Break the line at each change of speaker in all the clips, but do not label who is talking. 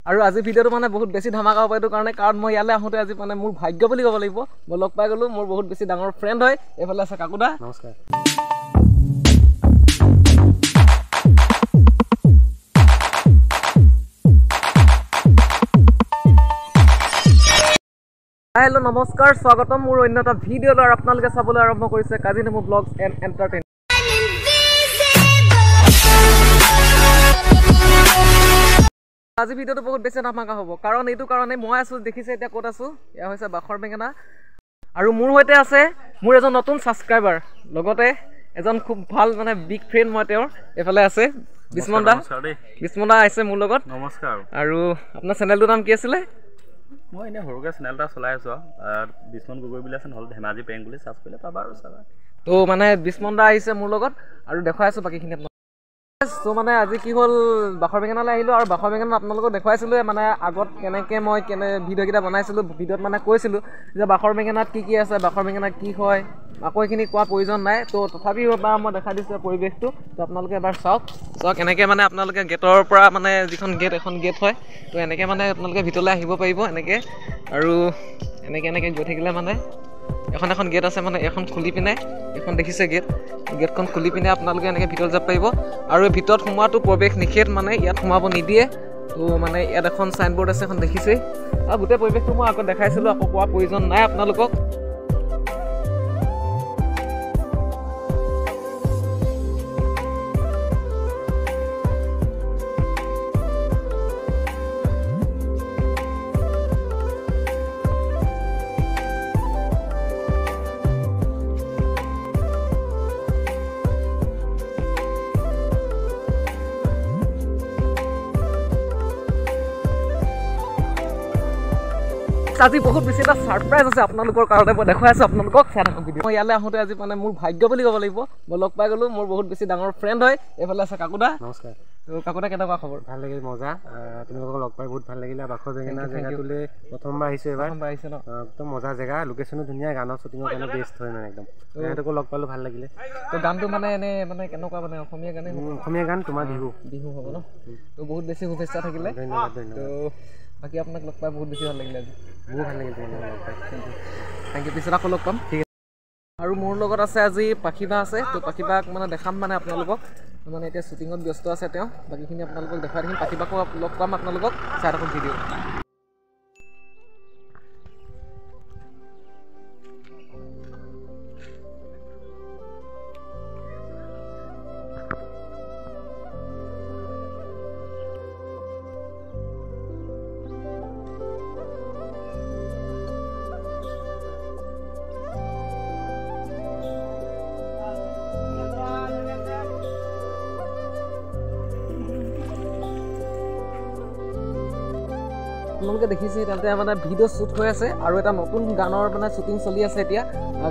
আৰু আজি ভিডিঅ'টো মানে বহুত বেছি ধামাকা হ'ব এইটো কাৰণে কাৰণ মই ইয়ালৈ আহোঁতে আজি মানে মোৰ ভাগ্য বুলি ক'ব লাগিব মই লগ পাই গ'লোঁ মোৰ বহুত বেছি ডাঙৰ ফ্ৰেণ্ড হয় এইফালে আছে কাকুদা
নমস্কাৰ
হেল্ল' নমস্কাৰ স্বাগতম মোৰ অন্য এটা ভিডিঅ' লৈ আপোনালোকে চাবলৈ আৰম্ভ কৰিছে কাজি নেমু ব্লগছ এণ্ড এণ্টাৰটেইনমেণ্ট আজি ভিডিঅ'টো বহুত বেছি ধামাকা হ'ব কাৰণ এইটো কাৰণে মই আছোঁ দেখিছে এতিয়া ক'ত আছোঁ এয়া হৈছে বাখৰ বেঙেনা আৰু মোৰ সৈতে আছে মোৰ এজন নতুন ছাবস্ক্ৰাইবাৰ লগতে এজন খুব ভাল মানে বিগ ফ্ৰেণ্ড মই তেওঁৰ এইফালে আছে বিস্মন দা আহিছে মোৰ লগত
নমস্কাৰ
আৰু আপোনাৰ চেনেলটোৰ নাম কি আছিলে
মই এনে সৰুকৈ চেনেল এটা চলাই আছোঁ বিস্মন গগৈ বুলি আছে নহ'লে ধেমাজি পেং বুলি চাৰ্চ কৰিলে পাবা আৰু চাবা
তো মানে বিস্মন দা আহিছে মোৰ লগত আৰু দেখুৱাই আছোঁ বাকীখিনি আপোনাক তো মানে আজি কি হ'ল বাখৰ বেঙেনালৈ আহিলোঁ আৰু বাখৰ বেঙেনা আপোনালোকক দেখুৱাইছিলোঁ মানে আগত কেনেকৈ মই ভিডিঅ'কেইটা বনাইছিলোঁ ভিডিঅ'ত মানে কৈছিলোঁ যে বাখৰ বেঙেনাত কি আছে বাখৰ বেঙেনাত কি হয় আকৌ এইখিনি কোৱা প্ৰয়োজন নাই তো তথাপিও এবাৰ মই দেখাই দিছোঁ পৰিৱেশটো তো আপোনালোকে এবাৰ চাওক এনেকৈ মানে আপোনালোকে গেটৰ পৰা মানে যিখন গেট এখন গেট হয় তো এনেকৈ মানে আপোনালোকে ভিতৰলৈ আহিব পাৰিব এনেকৈ আৰু এনেকৈ গৈ থাকিলে মানে এখন গেট আছে মানে এখন খুলি পিনে এখন দেখিছে গেটখন খুলি পিনে আপোনালোকে এনেকৈ ভিতৰত যাব পাৰিব আৰু এই ভিতৰত সোমোৱাটো প্ৰৱেশ নিষেধ মানে ইয়াত সোমাব নিদিয়ে তো মানে ইয়াত এখন চাইনবোৰ্ড আছে এখন দেখিছেই আৰু গোটেই পৰিৱেশটো মই আগত দেখাইছিলোঁ আকৌ কোৱা প্ৰয়োজন নাই আপোনালোকক আজি বহুত বেছি এটা ছাৰপ্ৰাইজ আছে আপোনালোকৰ কাৰণে মই দেখুৱাই আছোঁ আপোনালোকক চাই থাকক ভিডিঅ' মই ইয়ালৈ আহোঁতে আজি মানে মোৰ ভাগ্য বুলি ক'ব লাগিব মই লগ পাই গ'লোঁ মোৰ বহুত বেছি ডাঙৰ ফ্ৰেণ্ড হয় এইফালে আছে কাকুদা
নমস্কাৰ
তো কাকুদা কেনেকুৱা খবৰ
ভাল লাগিল মজা তোমালোকক লগ পাই বহুত ভাল লাগিলে বাখৰ বেঙেনা জেগাটোলৈ প্ৰথমবাৰ আহিছোঁ এবাৰ
আহিছে ন
একদম মজা জেগা লোকেশ্যনো ধুনীয়া গানৰ শ্বুটিঙৰ কাৰণে বেষ্ট হয় মানে একদম সিহঁতকো লগ পালোঁ ভাল লাগিলে
তো গানটো মানে এনেই মানে কেনেকুৱা মানে অসমীয়া গানেই
অসমীয়া গান তোমাৰ বিহু
হ'ব ন তো বহুত বেছি শুভেচ্ছা থাকিলে
ধন্যবাদ
তো বাকী আপোনাক লগ পাই বহুত বেছি ভাল লাগিলে আজি
বহুত ভাল লাগিল তোমালোকক লগ পাই
থেংক ইউ পিছত আকৌ লগ পাম ঠিক আছে আৰু মোৰ লগত আছে আজি পাখিবা আছে তো পাখিবাক মানে দেখাম মানে আপোনালোকক মানে এতিয়া শ্বুটিঙত ব্যস্ত আছে তেওঁ বাকীখিনি আপোনালোকক দেখাই থাকিম পাখিবাকো লগ পাম আপোনালোকক চাই থাকক ভিডিঅ' আপোনালোকে দেখিছে তাতে মানে ভিডিঅ' শ্বুট হৈ আছে আৰু এটা নতুন গানৰ মানে শ্বুটিং চলি আছে এতিয়া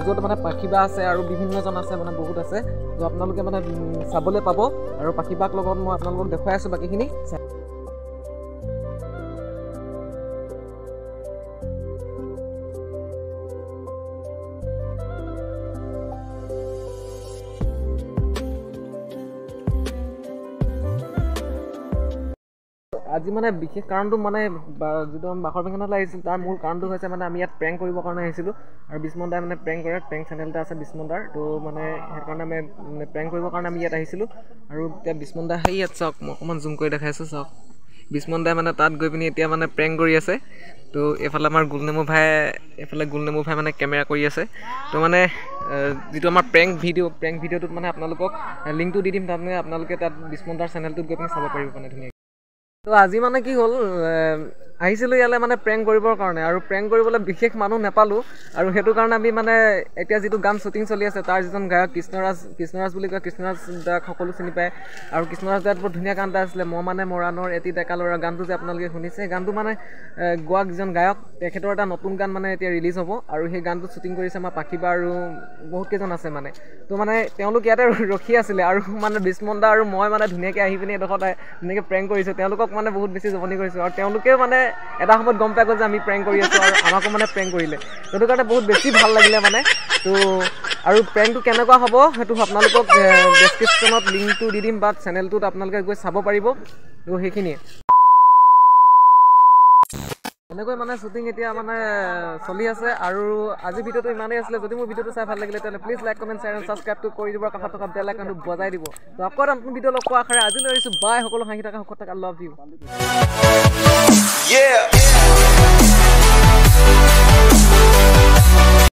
য'ত মানে পাখিবা আছে আৰু বিভিন্নজন আছে মানে বহুত আছে তো আপোনালোকে মানে চাবলৈ পাব আৰু পাখিবাক লগত মই আপোনালোকক দেখুৱাই আছোঁ বাকীখিনি আজি মানে বিশেষ কাৰণটো মানে যিটো বাখৰ বেঙেনালৈ আহিছিল তাৰ মূল কাৰণটো হৈছে মানে আমি ইয়াত প্ৰেংক কৰিবৰ কাৰণে আহিছিলোঁ আৰু বিস্মন দাই মানে প্ৰেংক কৰে প্ৰেংক চেনেল এটা আছে বিস্মন দাৰ তো মানে সেইকাৰণে আমি মানে প্ৰেংক কৰিবৰ কাৰণে আমি ইয়াত আহিছিলোঁ আৰু এতিয়া বিস্মন দা সেই ইয়াত চাওক মই অকণমান জুম কৰি দেখাইছোঁ চাওক বিস্মন দাই মানে তাত গৈ পিনি এতিয়া মানে প্ৰেংক কৰি আছে তো এইফালে আমাৰ গোলনেমু ভাই মানে কেমেৰা কৰি আছে তো মানে যিটো আমাৰ প্ৰেংক ভিডিঅ'টোত মানে আপোনালোকক লিংকটো দি দিম তাত মানে আপোনালোকে তাত বিস্মন দাৰ চেনেলটোত গৈ পিনি চাব পাৰিব মানে ধুনীয়াকৈ তো আজি মানে কি হ'ল আহিছিলোঁ ইয়ালৈ মানে প্ৰেংক কৰিবৰ কাৰণে আৰু প্ৰেংক কৰিবলৈ বিশেষ মানুহ নাপালোঁ আৰু সেইটো কাৰণে আমি মানে এতিয়া যিটো গান শ্বুটিং চলি আছে তাৰ যিজন গায়ক কৃষ্ণৰাজ বুলি কয় কৃষ্ণৰাজ দাক সকলো চিনি পায় আৰু কৃষ্ণৰাজ দাত বৰ ধুনীয়া গান এটা আছিলে মই মানে মৰাণৰ এটি ডেকা ল'ৰা গানটো যে আপোনালোকে শুনিছে গানটো মানে গোৱা যিজন গায়ক তেখেতৰ এটা নতুন গান মানে এতিয়া ৰিলিজ হ'ব আৰু সেই গানটো শ্বুটিং কৰিছে আমাৰ পাখিবা আৰু বহুত কেইজন আছে মানে তো মানে তেওঁলোক ইয়াতে ৰখি আছিলে আৰু মানে বিস্মন দা আৰু মই মানে ধুনীয়াকৈ আহি পিনি এডোখৰত ধুনীয়াকৈ প্ৰেংক কৰিছোঁ তেওঁলোকক মানে বহুত বেছি জমনি কৰিছোঁ আৰু তেওঁলোকেও মানে এটা সময়ত গম পাই গ'ল যে আমি প্ৰেংক কৰি আছোঁ আৰু আমাকো মানে প্ৰেংক কৰিলে সেইটো কাৰণে বহুত বেছি ভাল লাগিলে মানে তো আৰু প্ৰেংকটো কেনেকুৱা হ'ব সেইটো আপোনালোকক ডেছক্ৰিপশ্যনত লিংকটো দি দিম বা চেনেলটোত আপোনালোকে গৈ চাব পাৰিব তো সেইখিনিয়ে এনেকৈ মানে শ্বুটিং এতিয়া মানে চলি আছে আৰু আজি ভিডিঅ'টো ইমানেই আছিলে যদি মোৰ ভিডিঅ'টো চাই ভাল লাগিলে তেতিয়াহ'লে please like comment share and ছাবস্ক্ৰাইবটো কৰি দিব কাষত থকা বেল আইকনটো বজাই দিব তো আকৌ এটা নতুন ভিডিঅ' লগ পোৱা আশাৰে আজিলৈ আহিছোঁ বাই সকলো হাঁহি থকা সুখত থকা লাভ ইউ